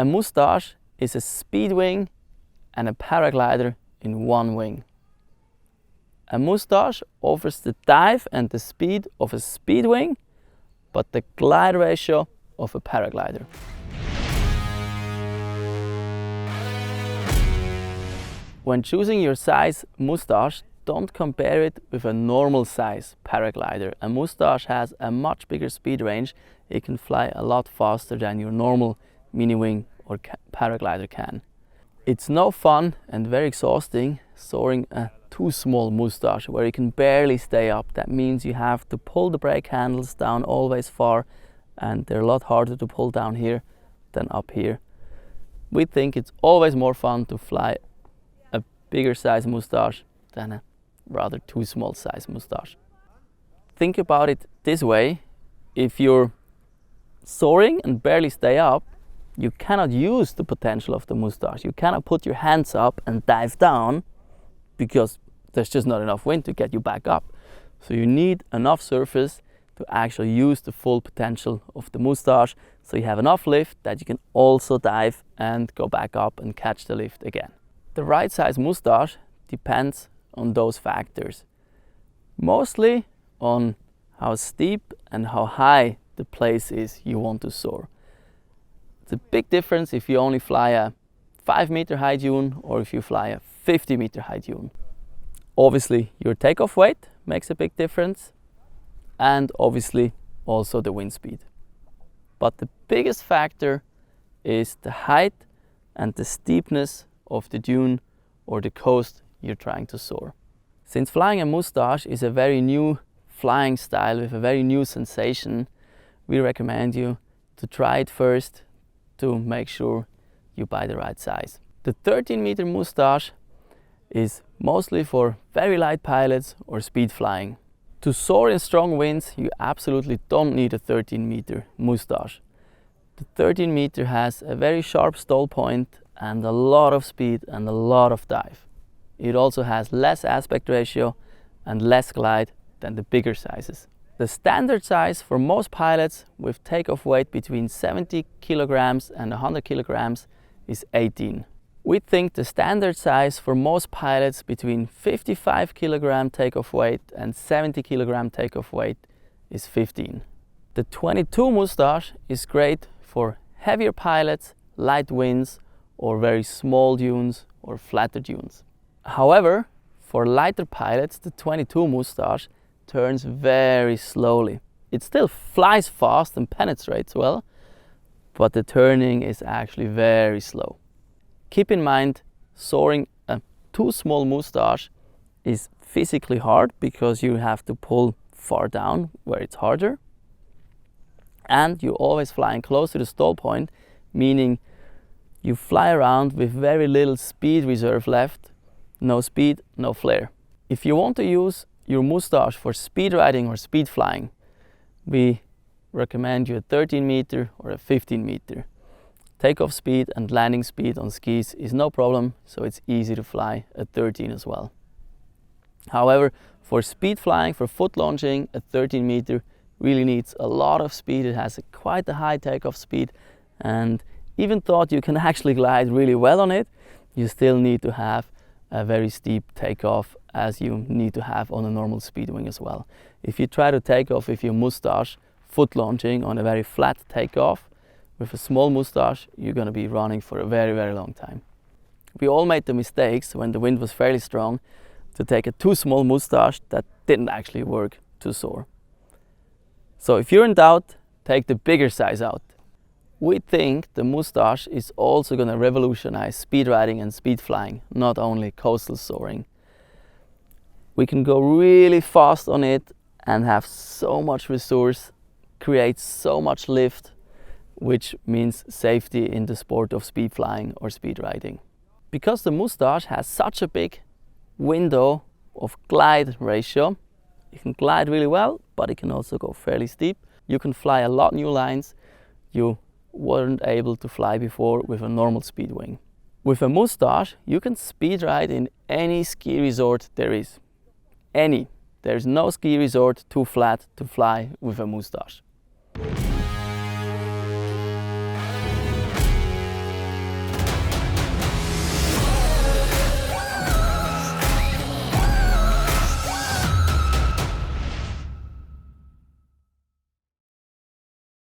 A Moustache is a speed wing and a paraglider in one wing. A Moustache offers the dive and the speed of a speed wing, but the glide ratio of a paraglider. When choosing your size Moustache, don't compare it with a normal size paraglider. A Moustache has a much bigger speed range. It can fly a lot faster than your normal mini wing or paraglider can. It's no fun and very exhausting soaring a too small Moustache where you can barely stay up. That means you have to pull the brake handles down always far, and they're a lot harder to pull down here than up here. We think it's always more fun to fly a bigger size Moustache than a rather too small size Moustache. Think about it this way: if you're soaring and barely stay up, you cannot use the potential of the Moustache. You cannot put your hands up and dive down because there's just not enough wind to get you back up. So you need enough surface to actually use the full potential of the Moustache, so you have enough lift that you can also dive and go back up and catch the lift again. The right size Moustache depends on those factors. Mostly on how steep and how high the place is you want to soar. It's a big difference if you only fly a 5-meter high dune or if you fly a 50-meter high dune. Obviously your takeoff weight makes a big difference, and obviously also the wind speed. But the biggest factor is the height and the steepness of the dune or the coast you're trying to soar. Since flying a Moustache is a very new flying style with a very new sensation, we recommend you to try it first to make sure you buy the right size. The 13-meter Moustache is mostly for very light pilots or speed flying. To soar in strong winds, you absolutely don't need a 13-meter Moustache. The 13-meter has a very sharp stall point and a lot of speed and a lot of dive. It also has less aspect ratio and less glide than the bigger sizes. The standard size for most pilots with takeoff weight between 70 kilograms and 100 kilograms is 18. We think the standard size for most pilots between 55 kilogram takeoff weight and 70 kilogram takeoff weight is 15. The 22 Moustache is great for heavier pilots, light winds, or very small dunes or flatter dunes. However, for lighter pilots, the 22 Moustache turns very slowly. It still flies fast and penetrates well, but the turning is actually very slow. Keep in mind, soaring a too small Moustache is physically hard because you have to pull far down where it's harder, and you're always flying close to the stall point, meaning you fly around with very little speed reserve left. No speed, no flare. If you want to use your Moustache for speed riding or speed flying, we recommend you a 13-meter or a 15-meter. Takeoff speed and landing speed on skis is no problem, so it's easy to fly a 13 as well. However, for speed flying, for foot launching, a 13-meter really needs a lot of speed. It has quite a high takeoff speed, and even though you can actually glide really well on it, you still need to have a very steep takeoff, as you need to have on a normal speed wing as well. If you try to take off with your Moustache foot launching on a very flat takeoff with a small Moustache, you're going to be running for a very, very long time. We all made the mistakes when the wind was fairly strong to take a too small Moustache that didn't actually work to soar. So if you're in doubt, take the bigger size out. We think the Moustache is also going to revolutionize speed riding and speed flying, not only coastal soaring. We can go really fast on it and have so much resource, create so much lift, which means safety in the sport of speed flying or speed riding. Because the Moustache has such a big window of glide ratio, it can glide really well, but it can also go fairly steep. You can fly a lot new lines you weren't able to fly before with a normal speed wing. With a Moustache, you can speed ride in any ski resort there is. Any. There's no ski resort too flat to fly with a Moustache.